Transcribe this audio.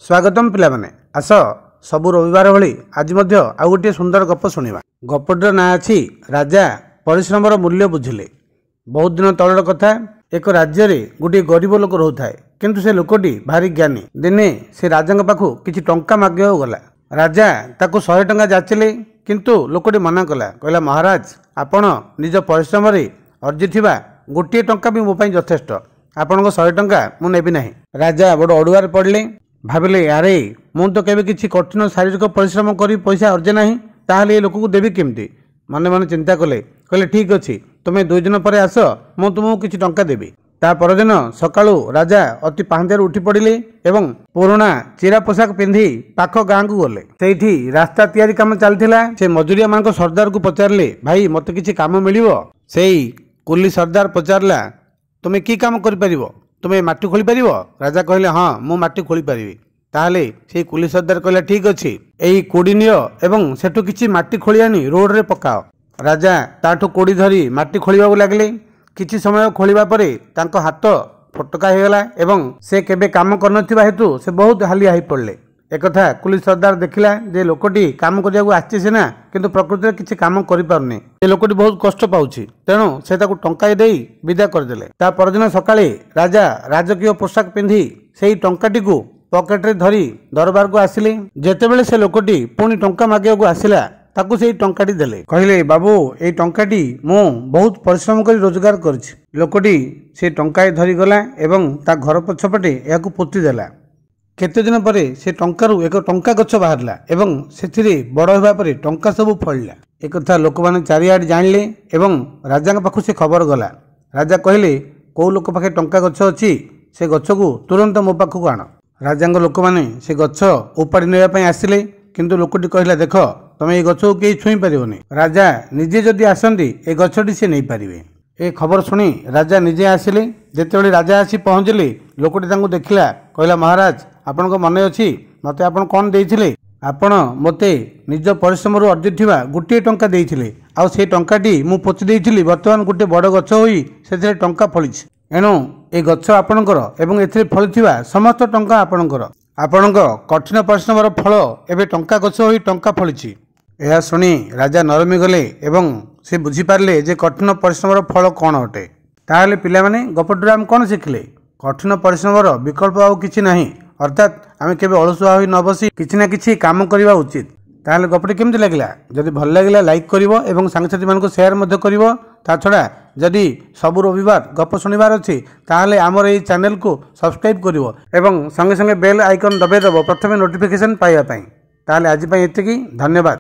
स्वागतम पिला माने आस सबु रविवार भली आज मध्य आउ गोटे सुंदर गप शुणा। गपटर ना अच्छी राजा परिश्रमर मूल्य बुझिले। बहुत दिन तलर कथा, एक राज्य रे गोटे गरीब लोक रोता है किंतु से लोकटी भारी ज्ञानी। दिने से राजा पाखु किछि टंका माग्य गला। राजा ताकू 100 टंका जाचिले किंतु लोकटी मना कला, कहला महाराज आपण निज परिश्रम रे अर्जिथिबा गोटे टंका भी मो पई यथेष्ट, आपनको 100 टंका मु नेबी नाही। राजा बड़ अडुआर पड़ले, भाविले अरे मु तो केबे किछि कठिन शारीरिक परिश्रम करी पैसा अर्जे नाही, ताहले ए लोक को देबी केमती। मने मने चिंता कले, कहले ठीक अछि तुमे 2 दिन पर आस, मु तुमको किछि टंका देबी। ता परदिन सकाळु राजा अति पाहंजार उठी पड़िले एवं पुराना चिरा पोशाक पिंधि पाख गाँ को गले। सेठी रास्ता तैयारी काम चलथिला। से मजूरिया मान सरदार को पचारले, भाई मते किछि काम मिलिबो? सेई कुली सरदार पचारला, तुमे की काम करि परिबो? तुमे माटी खोली पारिबो? राजा कहले हाँ मु माटी खोली पारिबी। ताहले से कुली सरदार कहला ठीक अछि, एई कोडी नियो एवं सेठु किछि माटी खोली आनी रोड रे पकाओ। राजा ताठु कोडी धरी माटी खोलिबाकु लागले। किछि समय खोलिबा परे तांको हाथ फटका हेगला एवं से केबे काम करनथिबा हेतु से बहुत हालिया हेई पड़ले। एक कथा कुली सरदार देखिला जे लोकटी काम करियाकु आछि सिना किंतु प्रकृति किछि काम करि पारुनी, ए लोकटी बहुत कष्ट पाउछि, तेणु से ताकु टंका देई विदा कर देले। ता परदिन सकाळे राजा राजकीय पोशाक पिंधि सेही टंकाटी को पॉकेट रे धरी दरबार को आसिले। जेतेबेले से लोकटी पुणी टंका मागियाकु आसिला, ताकू से टंकाटी देले। कहले बाबू ए टंकाटी मु बहुत परिश्रम करी रोजगार करछि। लोकटी से टंका धरी गला एवं ता घर पछपटे याकू पोती देला। केते दिन परे से टंकारु एक टंका गछ बाहरला एवं सेथिरे बड़ होबा परे टंका सब फळला। एक कथा लोक माने चारियाड जानले एवं राजा पाखु से खबर गला। राजा कहले को लोक पाखे टंका गछ अछि, से गछ को तुरंत मो पाखु आण। राजा लोक माने से गछ उपाड़ी नेबा पई आसिले किंतु लोकटी कहला देख तमे ए गछ को केई छुई परिबोनी, राजा निजे जदि आसंदी ए गछटी से नै परिबे। ए खबर सुनी राजा निजे आसिले। जेतेबेले राजा आसी पहुंचले, लोकटी तांको देखिला, कहला महाराज आपनको मने अछि मते आपण कोन देइथिले? आपण मते निज परिश्रम रु अर्जिथिबा गोटे टंका देइथिले, आ से टंकाटी मु पोछि देइथिली। वर्तमान गोटे बड़ गछ होई सेथिरे टंका फळिछि, एनु ए गछ आपणकर एवं एथिरे फळिथिबा समस्त टंका आपणकर। आपणक कठिन परिश्रमर फल एबे टंका गछ होई टंका फळिछि। एहा सुनी राजा नरमी गले एवं से बुझी पारले जे कठिन परिश्रमर फल कोन अटे। ताहले पिला माने गपटुरा हम कोन शिखले? कठिन परिश्रमर विकल्प आउ किछि नाही, अर्थात आमे केबे अलसुआ होई न बसी किछि ना किछि काम करिवा उचित। ताहले गपटी केमति लागिला? जदि भल लागिला लाइक करिवो एवं सांगसाथी मानको शेयर मध्ये करिवो। ता छडा जदि सबु रविवार गप शुनिबार अछि ताहले हमर एई चैनल को सब्सक्राइब करिवो एवं संगे संगे बेल आइकन दबाइ दबो प्रथमे नोटिफिकेशन पाइबा पई। ताहले आज पई एतिकी, धन्यवाद।